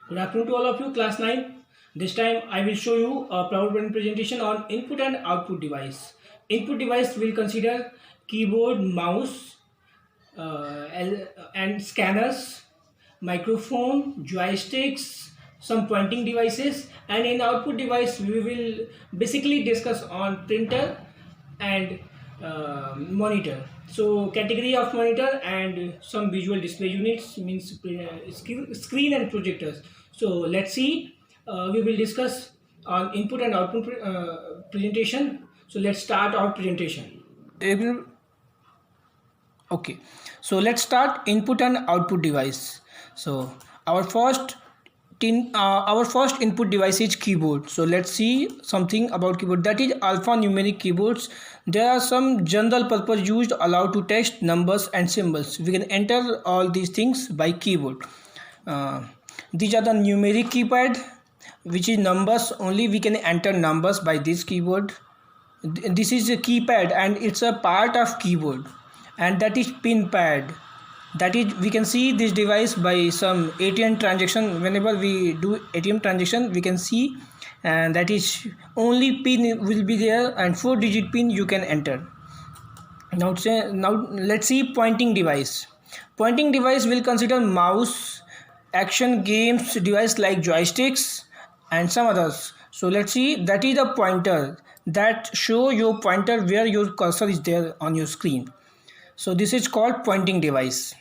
Good afternoon to all of you, class 9. This time I will show you a PowerPoint presentation on input and output device. Input device will consider keyboard, mouse, and scanners, microphone, joysticks, some pointing devices, and in output device we will basically discuss on printer and monitor. So category of monitor and some visual display units means screen and projectors. So let's see, we will discuss on input and output presentation. So let's start our presentation. Okay, so let's start input and output device. So our first input device is keyboard. So let's see something about keyboard, that is alphanumeric keyboards. There are some general purpose used allowed to text numbers and symbols. We can enter all these things by keyboard. These are the numeric keypad, which is numbers only. We can enter numbers by this keyboard. This is a keypad and it's a part of keyboard. And that is pin pad. That is, we can see this device by some ATM transaction. Whenever we do ATM transaction, we can see, and that is only pin will be there and 4-digit pin you can enter. Now let's see pointing device. Pointing device will consider mouse, action games device like joysticks and some others. So let's see, that is the pointer that show your pointer where your cursor is there on your screen. So this is called pointing device.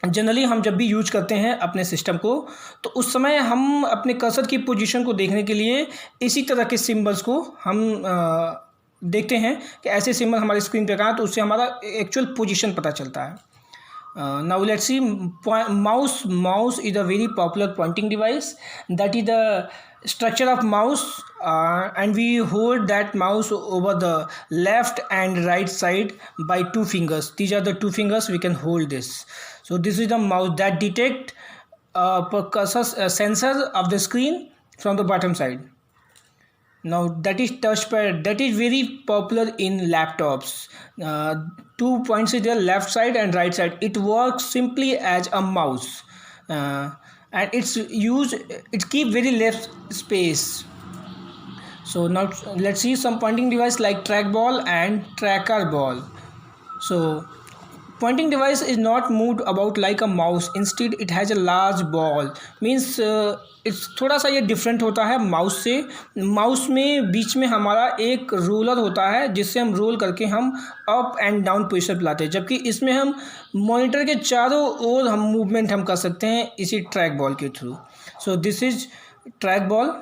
Generally हम जब भी use करते हैं अपने system को, तो उस समय हम अपने कर्सर की पोजीशन को देखने के लिए इसी तरह के सिंबल्स को हम देखते हैं कि ऐसे सिंबल हमारे स्क्रीन पे कहाँ, तो उससे हमारा एक्चुअल पोजीशन पता चलता है. Now let's see, mouse is a very popular pointing device. That is the structure of mouse, and we hold that mouse over the left and right side by 2 fingers. These are the 2 fingers we can hold this. So this is the mouse that detect cursor sensor of the screen from the bottom side. Now that is touchpad. That is very popular in laptops. 2 points is there, left side and right side. It works simply as a mouse, and it keep very less space. So now let's see some pointing device like trackball and tracker ball. So pointing device is not moved about like a mouse. Instead it has a large ball. Means it's थोड़ा सा ये different होता है mouse से. Mouse में बीच में हमारा एक रोलर होता है जिससे हम रोल करके हम अप एंड डाउन पोजीशन पर लाते हैं, जबकि इसमें हम मॉनिटर के चारों ओर हम मूवमेंट हम कर सकते हैं इसी ट्रैक बॉल के through. So this is track ball.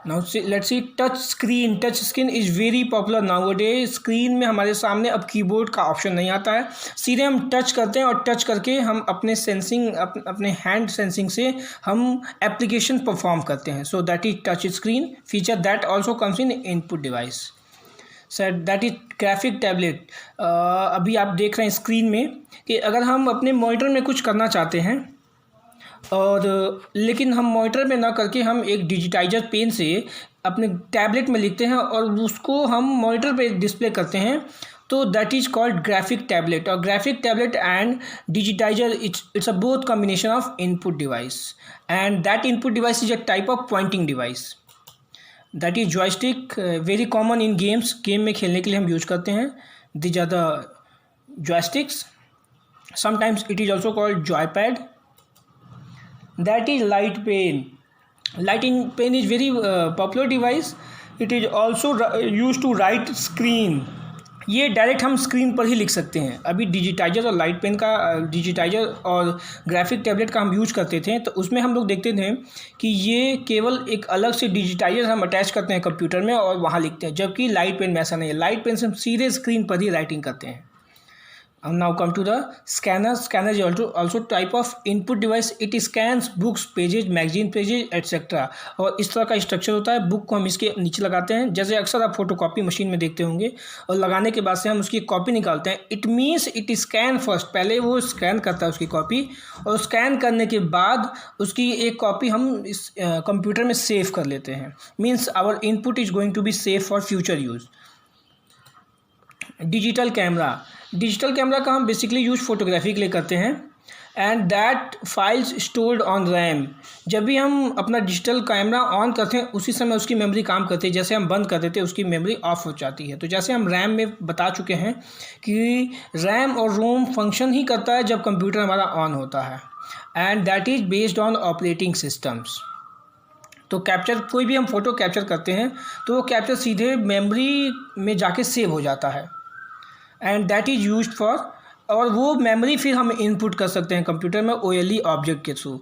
Now let's C touch screen. Touch screen is very popular nowadays. Screen में हमारे सामने अब कीबोर्ड का ऑप्शन नहीं आता है, सीधे हम टच करते हैं और टच करके हम अपने सेंसिंग अपने हैंड सेंसिंग से हम एप्लीकेशन परफॉर्म करते हैं. सो that is touch screen feature that also comes in input device. Sir that is graphic tablet. अभी आप देख रहे हैं स्क्रीन में कि अगर हम अपने मॉनिटर में कुछ करना चाहते हैं और लेकिन हम मॉनिटर में ना करके हम एक डिजिटाइजर पेन से अपने टैबलेट में लिखते हैं और उसको हम मॉनिटर पे डिस्प्ले करते हैं, तो that is called graphic tablet. और graphic tablet and digitiser it's a both combination of input device, and that input device is a type of pointing device. That is joystick, very common in games. Game में खेलने के लिए हम use करते हैं. These are the joysticks. Sometimes it is also called joypad. That is light pen. Light pen is very popular device. It is also used to write screen. ये direct हम screen पर ही लिख सकते हैं. अभी डिजिटाइजर और लाइट पेन का digitiser और ग्राफिक टैबलेट का हम यूज करते थे, तो उसमें हम लोग देखते थे कि ये केवल एक अलग से डिजिटाइजर हम अटैच करते हैं कंप्यूटर में और वहाँ लिखते हैं, जबकि लाइट पेन में ऐसा नहीं है. लाइट पेन से हम सीधे स्क्रीन पर ही राइटिंग करते हैं. Now come to the scanner. Scanner is also type of input device. It scans books, pages, magazine pages, etc. और इस तरह का स्ट्रक्चर होता है. बुक को हम इसके नीचे लगाते हैं, जैसे अक्सर आप फोटोकॉपी मशीन में देखते होंगे, और लगाने के बाद से हम उसकी कॉपी निकालते हैं. It means it scan first. पहले वो स्कैन करता है उसकी कॉपी, और स्कैन करने के बाद उसकी एक कॉपी हम इस कंप्यूटर में सेव कर लेते हैं. Means our input is going to be save for future use. Digital camera. Digital camera का हम बेसिकली यूज फोटोग्राफी के लिए करते हैं. And that files stored on RAM. जब भी हम अपना डिजिटल कैमरा ऑन करते हैं उसी समय उसकी मेमोरी काम करती है, जैसे हम बंद कर देते हैं उसकी मेमोरी ऑफ हो जाती है। तो जैसे हम रैम में बता चुके हैं कि रैम और रोम फंक्शन ही करता है जब कंप्यूटर हमारा ऑन होता है, and that is based on operating systems. तो कैप्चर, कोई भी हम फ़ोटो कैप्चर करते हैं तो वो कैप्चर सीधे मेमोरी में जाके सेव हो जाता है, and that is used for, और वो मेमोरी फिर हम इनपुट कर सकते हैं कंप्यूटर में OLE ऑब्जेक्ट के through.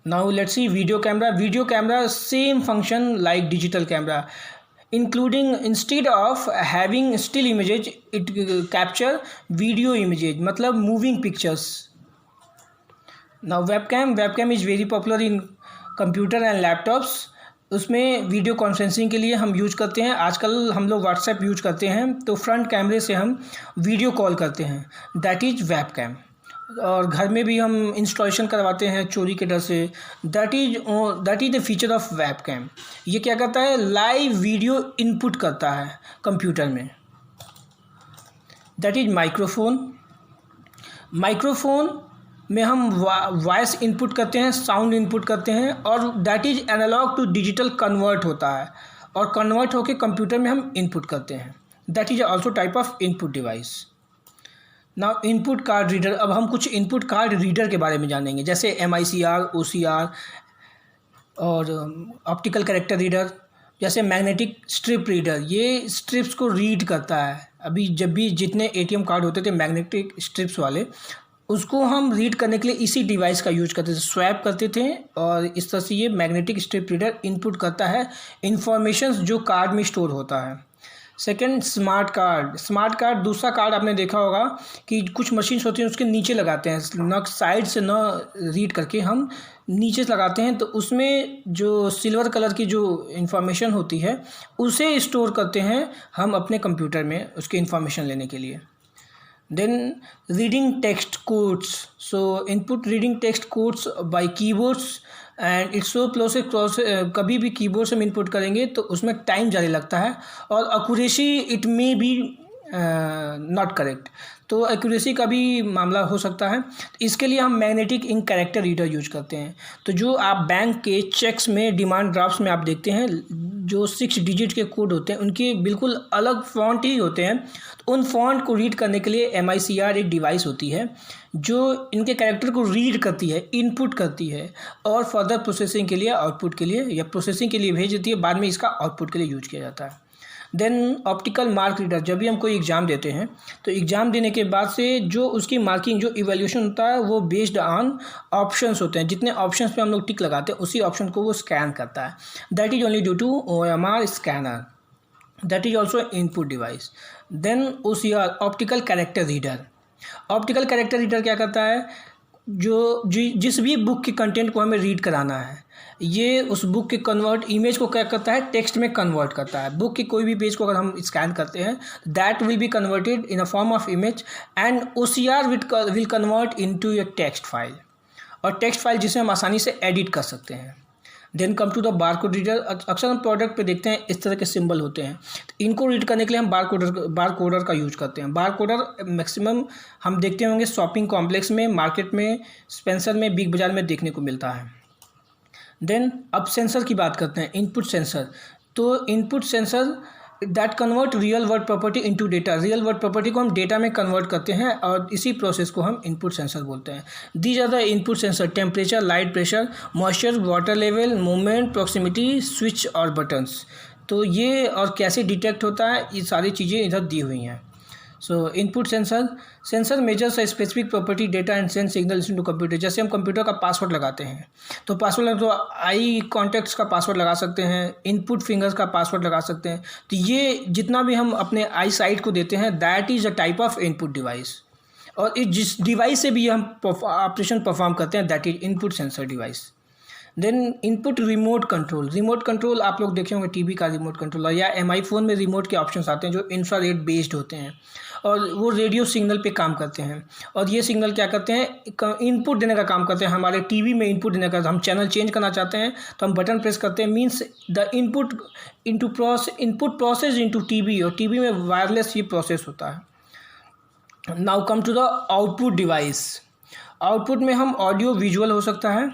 Now let's see video camera. Video camera same function like digital camera, including instead of having still images it capture video images, मतलब moving pictures. Now webcam is very popular in computer and laptops. उसमें video conferencing के लिए हम use करते हैं। आजकल हम लोग व्हाट्सएप यूज करते हैं तो फ्रंट कैमरे से हम वीडियो कॉल करते हैं, दैट इज़ वेबकैम। और घर में भी हम इंस्टॉलेशन करवाते हैं चोरी के डर से, that is the feature of webcam. ये क्या करता है, लाइव वीडियो इनपुट करता है कंप्यूटर में। दैट इज़ माइक्रोफोन में हम वॉइस इनपुट करते हैं, साउंड इनपुट करते हैं, और that is analog to digital convert होता है, और कन्वर्ट होकर कंप्यूटर में हम इनपुट करते हैं, that is also type of input device. Now input card reader. अब हम कुछ इनपुट कार्ड रीडर के बारे में जानेंगे, जैसे MICR, OCR और ऑप्टिकल कैरेक्टर रीडर। जैसे मैग्नेटिक स्ट्रिप रीडर, ये स्ट्रिप्स को रीड करता है। अभी जब भी जितने ATM कार्ड होते थे मैग्नेटिक स्ट्रिप्स वाले, उसको हम रीड करने के लिए इसी डिवाइस का यूज करते थे, स्वैप करते थे, और इस तरह से ये मैग्नेटिक स्ट्रिप रीडर इनपुट करता है इंफॉर्मेशन जो कार्ड में स्टोर होता है। सेकंड, स्मार्ट कार्ड दूसरा कार्ड आपने देखा होगा कि कुछ मशीन्स होती हैं उसके नीचे लगाते हैं, न साइड से न रीड करके हम नीचे से लगाते हैं, तो उसमें जो सिल्वर कलर की जो इंफॉर्मेशन होती है उसे स्टोर करते हैं हम अपने कंप्यूटर में उसके इंफॉर्मेशन लेने के लिए। Then reading text codes, so input reading text codes by keyboards and it's so process कभी भी कीबोर्ड से हम इनपुट करेंगे तो उसमें टाइम ज़्यादा लगता है, और accuracy it may be not correct, तो एक्यूरेसी का भी मामला हो सकता है। इसके लिए हम magnetic ink character reader use करते हैं। तो जो आप बैंक के चेक्स में, डिमांड ड्राफ्ट्स में आप देखते हैं जो 6 डिजिट के कोड होते हैं उनके बिल्कुल अलग फॉन्ट ही होते हैं, तो उन फॉन्ट को रीड करने के लिए MICR एक डिवाइस होती है जो इनके कैरेक्टर को रीड करती है, इनपुट करती है, और फर्दर प्रोसेसिंग के लिए, आउटपुट के लिए या प्रोसेसिंग के लिए भेज देती है, बाद में इसका आउटपुट के लिए यूज किया जाता है। देन ऑप्टिकल मार्क रीडर, जब भी हम कोई एग्ज़ाम देते हैं तो एग्ज़ाम देने के बाद से जो उसकी मार्किंग, जो इवैल्यूएशन होता है वो बेस्ड ऑन ऑप्शंस होते हैं, जितने ऑप्शंस पे हम लोग टिक लगाते हैं उसी ऑप्शन को वो स्कैन करता है, that is only due to OMR scanner, that is also input device. Then OCR, optical character reader क्या करता है, जिस भी बुक के कंटेंट को हमें रीड कराना है, ये उस बुक के कन्वर्ट इमेज को क्या करता है, टेक्स्ट में कन्वर्ट करता है। बुक के कोई भी पेज को अगर हम स्कैन करते हैं that will be converted in a form of image, and OCR will convert into a text file, और टेक्स्ट फाइल जिसे हम आसानी से एडिट कर सकते हैं। Then come to the barcode reader. अक्सर हम प्रोडक्ट पे देखते हैं इस तरह के सिंबल होते हैं, तो इनको रीड करने के लिए हम बारकोडर का यूज करते हैं। बारकोडर मैक्सिमम हम देखते होंगे शॉपिंग कॉम्प्लेक्स में, मार्केट में, स्पेंसर में, बिग बाजार में देखने को मिलता है। देन अब सेंसर की बात करते हैं, इनपुट सेंसर। तो input sensor that convert real world property into data, real world property को हम डेटा में कन्वर्ट करते हैं और इसी प्रोसेस को हम इनपुट सेंसर बोलते हैं। These are the input sensor, temperature, light, pressure, moisture, water level, movement, proximity, switch और बटन्स। तो ये और कैसे डिटेक्ट होता है, ये सारी चीज़ें इधर दी हुई हैं। सो input sensor measures a specific property data and send signals into computer. जैसे हम कंप्यूटर का पासवर्ड लगाते हैं तो पासवर्ड तो आई कॉन्टैक्ट्स का पासवर्ड लगा सकते हैं, इनपुट फिंगर्स का पासवर्ड लगा सकते हैं। तो ये जितना भी हम अपने आई साइट को देते हैं that is a type of input device, और जिस डिवाइस से भी हम ऑपरेशन परफॉर्म करते हैं that is input sensor device. Then input remote control आप लोग देखे होंगे टीवी का रिमोट कंट्रोलर, या MI फ़ोन में रिमोट के ऑप्शंस आते हैं जो इंफ्रारेड बेस्ड होते हैं और वो रेडियो सिग्नल पे काम करते हैं, और ये सिग्नल क्या करते हैं, इनपुट देने का काम करते हैं। हमारे टीवी में इनपुट देने का, हम चैनल चेंज करना चाहते हैं तो हम बटन प्रेस करते हैं, means the input process into TV, और टीवी में वायरलेस ये प्रोसेस होता है। Now come to the output device. Output में हम ऑडियो विजुअल हो सकता है।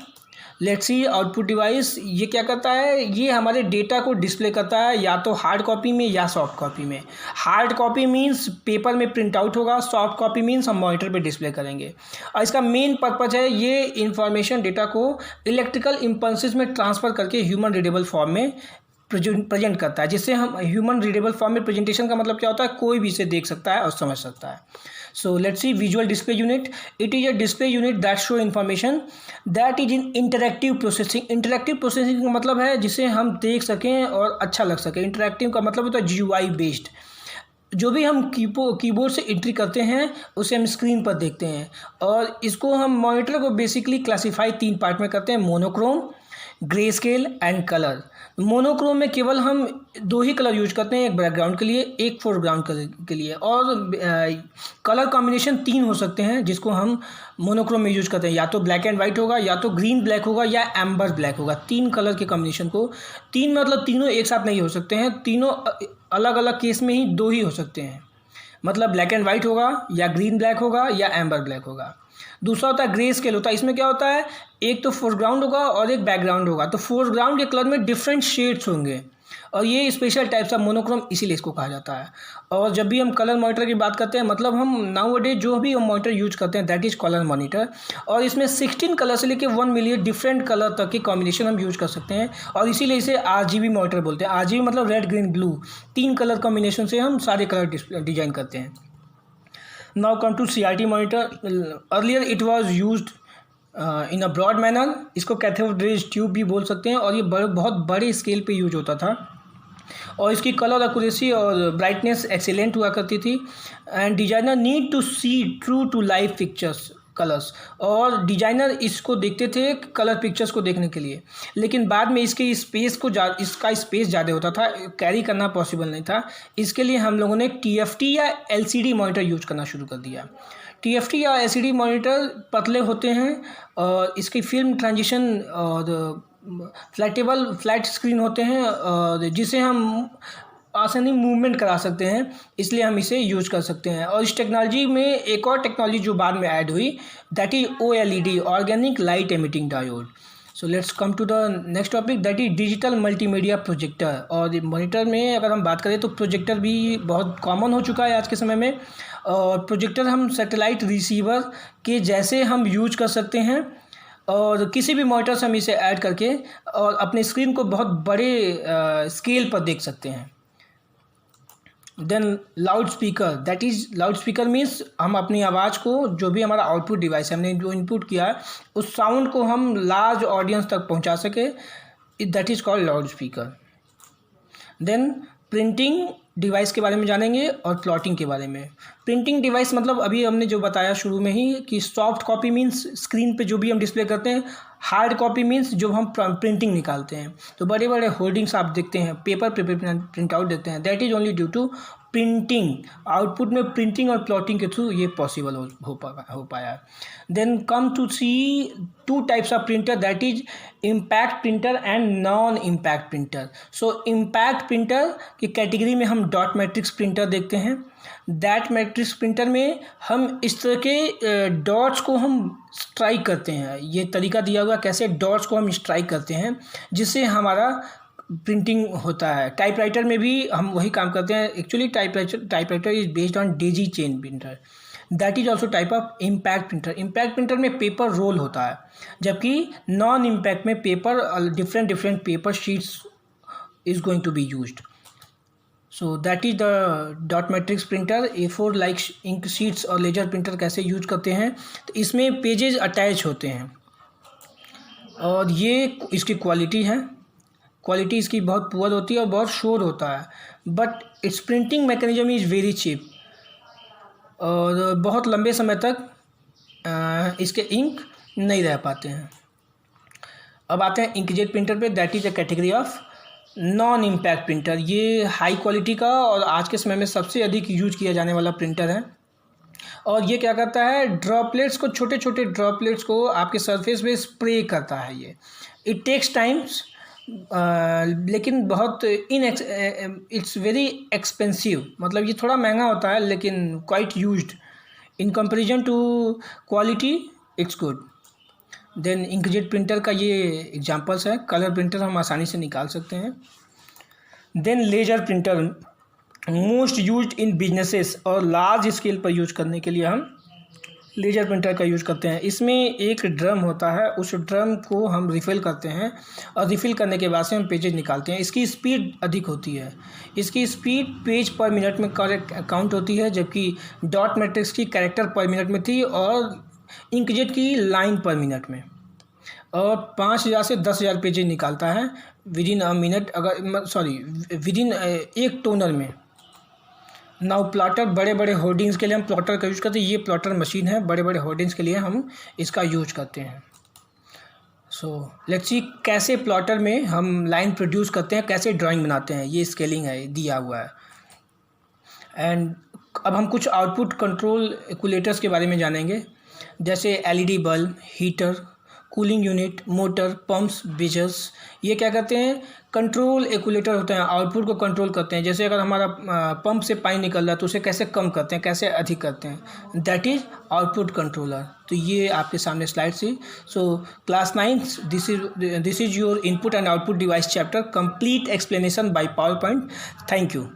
लेट्स सी आउटपुट डिवाइस ये क्या करता है, ये हमारे डेटा को डिस्प्ले करता है या तो हार्ड कॉपी में या सॉफ्ट कॉपी में। हार्ड कॉपी मीन्स पेपर में प्रिंट आउट होगा, सॉफ्ट कॉपी मीन्स हम मॉनिटर पे डिस्प्ले करेंगे। और इसका मेन पर्पज़ है ये इंफॉर्मेशन डेटा को इलेक्ट्रिकल इम्पल्सेस में ट्रांसफ़र करके ह्यूमन रीडेबल फॉर्म में प्रेजेंट करता है, जिससे हम ह्यूमन रीडेबल फॉर्म में प्रेजेंटेशन का मतलब क्या होता है, कोई भी इसे देख सकता है और समझ सकता है। So let's see visual display unit. It is a display unit that show information that is in interactive processing. Interactive processing का मतलब है जिसे हम देख सकें और अच्छा लग सके। इंटरेक्टिव का मतलब होता है GUI बेस्ड। जो भी हम कीबोर्ड से एंट्री करते हैं उसे हम स्क्रीन पर देखते हैं, और इसको हम मॉनिटर को बेसिकली क्लासीफाई 3 पार्ट में करते हैं, monochrome, grey scale and colour. Monochrome में केवल हम 2 ही कलर यूज करते हैं, एक बैकग्राउंड के लिए एक फोरग्राउंड के लिए, और कलर कॉम्बिनेशन 3 हो सकते हैं जिसको हम मोनोक्रोम में यूज करते हैं, या तो ब्लैक एंड वाइट होगा, या तो ग्रीन ब्लैक होगा, या एम्बर ब्लैक होगा। 3 कलर के कॉम्बिनेशन को 3 मतलब तीनों एक साथ नहीं हो सकते हैं, तीनों अलग अलग केस में ही 2 ही हो सकते हैं। मतलब ब्लैक एंड वाइट होगा, या ग्रीन ब्लैक होगा, या एम्बर ब्लैक होगा। दूसरा होता है ग्रे स्केल होता है। इसमें क्या होता है, एक तो फोरग्राउंड होगा और एक बैकग्राउंड होगा, तो फोरग्राउंड के कलर में डिफरेंट शेड्स होंगे, और ये स्पेशल टाइप्स ऑफ मोनोक्रोम इसीलिए इसको कहा जाता है। और जब भी हम कलर मॉनिटर की बात करते हैं, मतलब हम नाउ जो भी हम मॉनिटर यूज करते हैं दैट इज़ कलर मॉनिटर, और इसमें 16 कलर से लेकर 1 मिलियन डिफरेंट कलर तक की कॉम्बिनेशन हम यूज कर सकते हैं, और इसीलिए इसे RGB मॉनिटर बोलते हैं। RGB मतलब red green blue, 3 colour combination से हम सारे कलर डिजाइन करते हैं। Now come to CRT monitor. Earlier it was used in a broad manner. इसको कैथोड रेज ट्यूब भी बोल सकते हैं, और ये बहुत बड़े स्केल पे यूज होता था, और इसकी कलर एक्यूरेसी और ब्राइटनेस एक्सीलेंट हुआ करती थी। And designer need to see true to live pictures colours, और डिजाइनर इसको देखते थे कलर पिक्चर्स को देखने के लिए, लेकिन बाद में इसके स्पेस को इसका स्पेस ज़्यादा होता था, कैरी करना पॉसिबल नहीं था। इसके लिए हम लोगों ने TFT या LCD मॉनिटर यूज करना शुरू कर दिया। TFT या LCD मॉनिटर पतले होते हैं, और इसकी फिल्म ट्रांजिशन और फ्लैट स्क्रीन होते हैं, और जिसे हम आसानी मूवमेंट करा सकते हैं, इसलिए हम इसे यूज कर सकते हैं। और इस टेक्नोलॉजी में एक और टेक्नोलॉजी जो बाद में ऐड हुई that is OLED, organic light emitting diode. So let's come to the next topic that is digital multimedia projector. और मॉनिटर में अगर हम बात करें तो प्रोजेक्टर भी बहुत कॉमन हो चुका है आज के समय में, और प्रोजेक्टर हम सैटेलाइट रिसीवर के जैसे हम यूज कर सकते हैं, और किसी भी मॉनिटर से हम इसे ऐड करके और अपने स्क्रीन को बहुत बड़े स्केल पर देख सकते हैं। Then loud speaker, that is loud speaker means हम अपनी आवाज़ को, जो भी हमारा आउटपुट डिवाइस है, हमने जो इनपुट किया है उस साउंड को हम लार्ज ऑडियंस तक पहुंचा सके, that is called loud speaker. Then printing device के बारे में जानेंगे और प्लॉटिंग के बारे में। प्रिंटिंग डिवाइस मतलब अभी हमने जो बताया शुरू में ही कि सॉफ्ट कॉपी मीन्स स्क्रीन पे जो भी हम डिस्प्ले करते हैं, हार्ड कॉपी मीन्स जो हम प्रिंटिंग निकालते हैं। तो बड़े बड़े होर्डिंग्स आप देखते हैं, पेपर पे प्रिंट आउट देखते हैं, that is only due to printing. Output में प्रिंटिंग और प्लॉटिंग के थ्रू ये पॉसिबल हो पाया। Then come to see 2 types of printer, that is impact printer and non impact printer. So impact printer की category में हम डॉट मैट्रिक्स प्रिंटर देखते हैं। डॉट मैट्रिक्स प्रिंटर में हम इस तरह के डॉट्स को हम स्ट्राइक करते हैं। ये तरीका दिया हुआ कैसे डॉट्स को हम स्ट्राइक करते हैं, जिससे हमारा प्रिंटिंग होता है। टाइपराइटर में भी हम वही काम करते हैं। Actually typewriter is based on daisy chain printer, that is also type of impact printer. Impact printer में पेपर रोल होता है, जबकि नॉन इम्पैक्ट में paper different paper sheets is going to be used. So that is the dot matrix printer. A4 like ink sheets और laser printer कैसे use करते हैं, तो इसमें पेजेस अटैच होते हैं, और ये इसकी क्वालिटी है। क्वालिटी इसकी बहुत पुअर होती है और बहुत शोर होता है, but its printing mechanism is very cheap, और बहुत लंबे समय तक इसके इंक नहीं रह पाते हैं। अब आते हैं इंकजेट प्रिंटर पे, that is a category of non impact printer. ये हाई क्वालिटी का और आज के समय में सबसे अधिक यूज किया जाने वाला प्रिंटर है, और ये क्या करता है, ड्रॉपलेट्स को, छोटे छोटे ड्रॉपलेट्स को आपके सरफेस पे स्प्रे करता है। ये इट टेक्स टाइम्स, लेकिन बहुत इट्स वेरी एक्सपेंसिव, मतलब ये थोड़ा महंगा होता है लेकिन quite used in comparison to quality it's good. Then inkjet printer का ये एग्जांपल्स है। कलर प्रिंटर हम आसानी से निकाल सकते हैं। Then laser printer most used in businesses और लार्ज स्केल पर यूज करने के लिए हम लेजर प्रिंटर का यूज करते हैं। इसमें एक ड्रम होता है, उस ड्रम को हम रिफ़िल करते हैं और रिफ़िल करने के बाद से हम पेजेस निकालते हैं। इसकी स्पीड अधिक होती है, इसकी स्पीड पेज पर मिनट में काउंट होती है, जबकि डॉट मैट्रिक्स की कैरेक्टर पर मिनट में थी और इंकजेट की लाइन पर मिनट में। और 5000 से 10,000 पेजेज निकालता है with in a minute, with in एक टोनर में। नाउ प्लॉटर, बड़े बड़े होर्डिंग्स के लिए हम प्लॉटर का यूज़ करते हैं। ये प्लॉटर मशीन है, बड़े बड़े होर्डिंग्स के लिए हम इसका यूज करते हैं। सो लेट्स सी कैसे प्लॉटर में हम लाइन प्रोड्यूस करते हैं, कैसे ड्राइंग बनाते हैं। ये स्केलिंग है, दिया हुआ है। एंड अब हम कुछ आउटपुट कंट्रोल एकुलेटर्स के बारे में जानेंगे, जैसे LED bulb, heater, cooling unit, motor, pumps, ब्रिजर्स। ये क्या करते हैं, कंट्रोल एकुलेटर होते हैं, आउटपुट को कंट्रोल करते हैं। जैसे अगर हमारा पंप से पानी निकल रहा है तो उसे कैसे कम करते हैं, कैसे अधिक करते हैं, दैट इज आउटपुट कंट्रोलर। तो ये आपके सामने स्लाइड थी। So class 9 this is your input and output device chapter, complete explanation by power point. Thank you.